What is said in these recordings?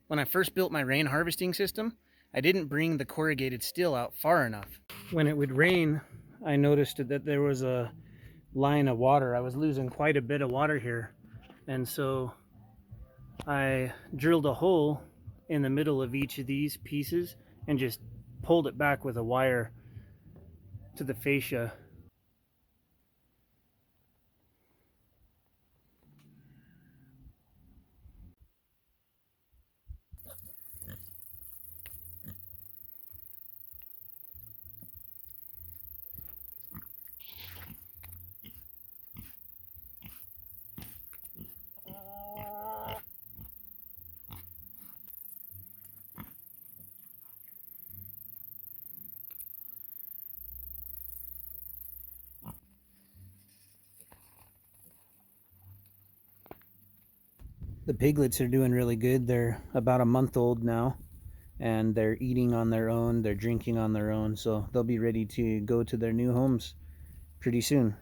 When I first built my rain harvesting system, I didn't bring the corrugated steel out far enough. When it would rain, I noticed that there was a line of water. I was losing quite a bit of water here. And so I drilled a hole in the middle of each of these pieces and just pulled it back with a wire to the fascia. The piglets are doing really good. They're about a month old now, and they're eating on their own, they're drinking on their own, so they'll be ready to go to their new homes pretty soon.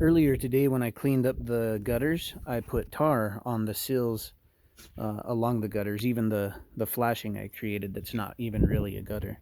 Earlier today when I cleaned up the gutters, I put tar on the sills along the gutters, even the flashing I created that's not even really a gutter.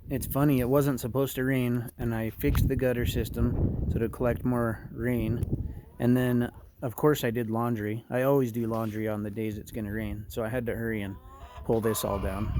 It's funny, it wasn't supposed to rain, and I fixed the gutter system so to collect more rain. And then, of course, I did laundry. I always do laundry on the days it's going to rain, so I had to hurry and pull this all down.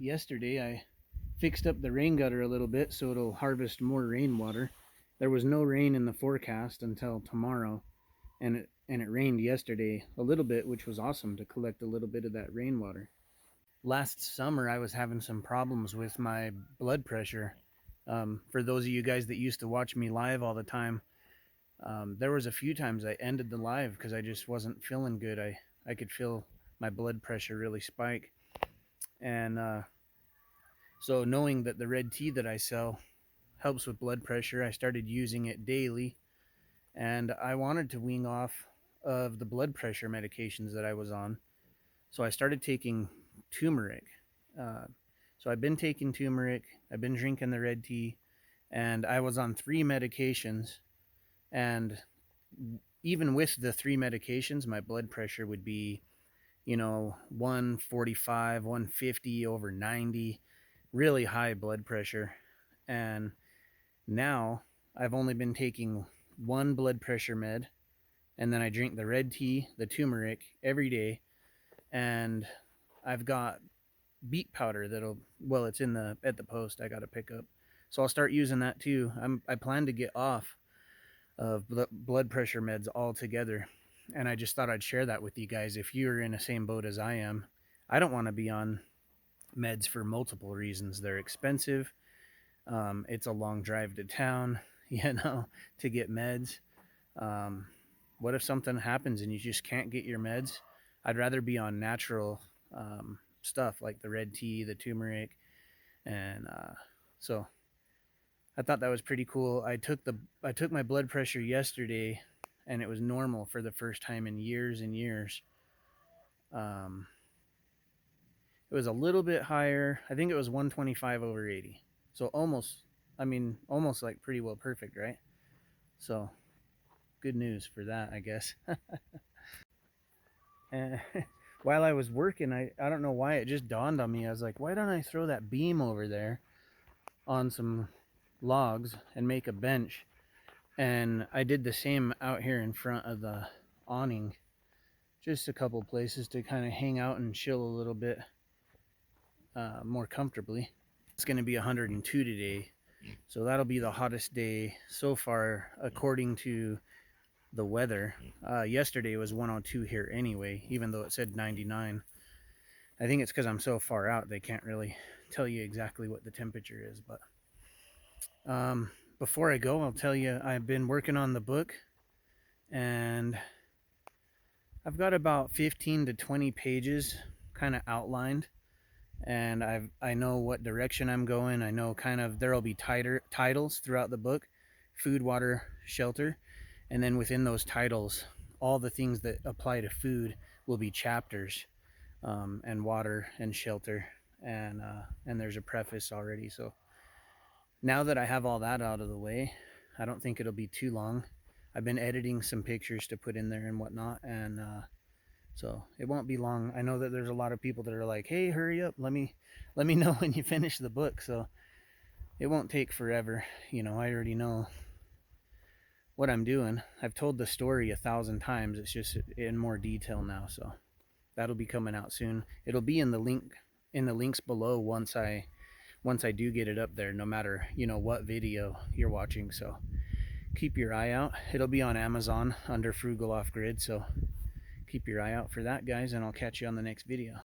yesterday I fixed up the rain gutter a little bit so it'll harvest more rainwater. There was no rain in the forecast until tomorrow, and it rained yesterday a little bit, which was awesome to collect a little bit of that rainwater. Last summer I was having some problems with my blood pressure. For those of you guys that used to watch me live all the time, there was a few times I ended the live because I just wasn't feeling good. I could feel my blood pressure really spike. And so knowing that the red tea that I sell helps with blood pressure, I started using it daily. And I wanted to wean off of the blood pressure medications that I was on. So I started taking turmeric. Uh, so I've been taking turmeric, I've been drinking the red tea, and I was on 3 medications. And even with the 3 medications, my blood pressure would be, 145, 150 over 90, really high blood pressure. And now I've only been taking 1 blood pressure med, and then I drink the red tea, the turmeric every day, and I've got beet powder it's in the at the post I got to pick up. So I'll start using that too. I plan to get off of blood pressure meds altogether. And I just thought I'd share that with you guys. If you're in the same boat as I am, I don't want to be on meds for multiple reasons. They're expensive. It's a long drive to town, to get meds. What if something happens and you just can't get your meds? I'd rather be on natural stuff like the red tea, the turmeric, and so I thought that was pretty cool. I took my blood pressure yesterday, and it was normal for the first time in years and years. Um, it was a little bit higher. I think it was 125 over 80. So almost like pretty well perfect, right? So good news for that, I guess. And while I was working, I don't know why it just dawned on me. I was like, why don't I throw that beam over there on some logs and make a bench? And I did the same out here in front of the awning, just a couple places to kind of hang out and chill a little bit more comfortably. It's going to be 102 today, so that'll be the hottest day so far according to the weather. Yesterday was 102 here anyway, even though it said 99. I think it's because I'm so far out they can't really tell you exactly what the temperature is. But before I go, I'll tell you I've been working on the book, and I've got about 15 to 20 pages kind of outlined, and I know what direction I'm going. I know kind of there'll be titles throughout the book: food, water, shelter, and then within those titles, all the things that apply to food will be chapters, and water and shelter, and there's a preface already. So now that I have all that out of the way, I don't think it'll be too long. I've been editing some pictures to put in there and whatnot, and so it won't be long. I know that there's a lot of people that are like, hey, hurry up, let me know when you finish the book. So it won't take forever. I already know what I'm doing. I've told the story 1,000 times. It's just in more detail now. So that'll be coming out soon. It'll be in the links below once I do get it up there, no matter what video you're watching. So keep your eye out. It'll be on Amazon under Frugal Off Grid. So keep your eye out for that, guys, and I'll catch you on the next video.